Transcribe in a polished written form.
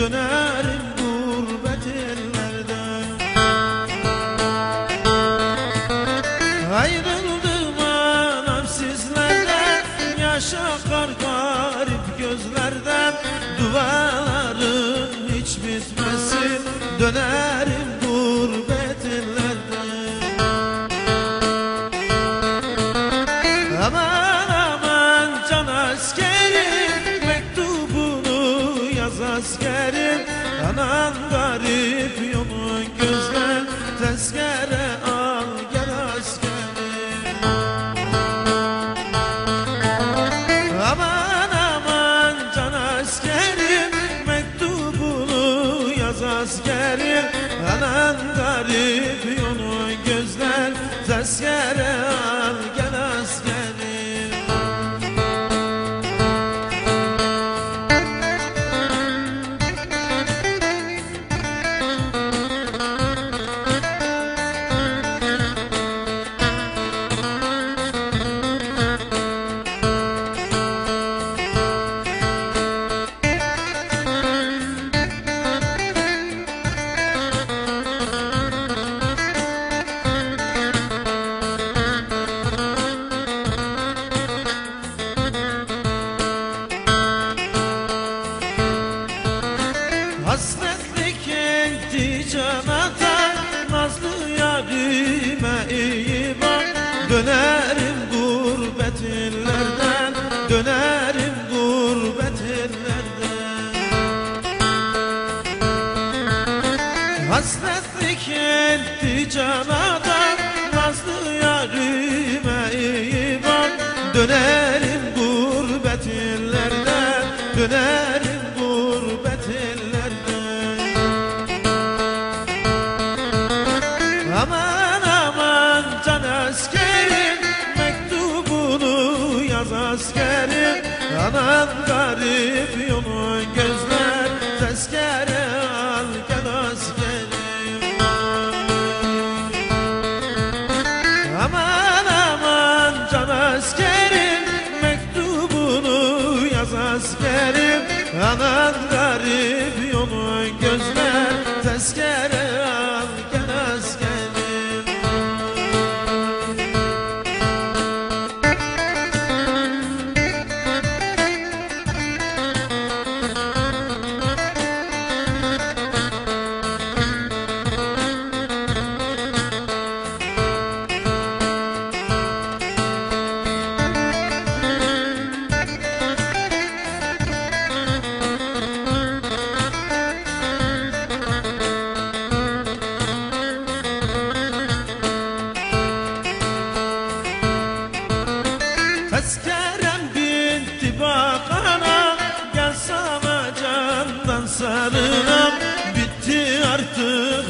dönerim gurbet ellerde. Ayrıldım anam sizlerden, yaş akar garip gözlerden. Dualarım hiç bitmesin, dönerim gurbet ellerde. Aman aman can askerim, mektubunu yaz askerim. Anan garip yolun gözler, tezkere al gel askerim. Aman aman can askerim, mektubunu yaz askerim. Anan garip yolun gözler, tezkere al gel askerim. Hasretlik etti canata, nazlı yarime iyi bak. Dönerim gurbet illerden, dönerim gurbet illerden. Hasretlik etti canata, nazlı yarime iyi bak. Dönerim gurbet illerden, dönerim gurbet illerden. Aman aman can askerim, mektubunu yaz askerim. Anan garip yolun gözler, tezkere al gel askerim. Aman aman can askerim, mektubunu yaz askerim. Anan garip yolun gözler, tezkere al gel askerim. Tezkerem binti bakana, gel sana candan sarılam. Bitti artık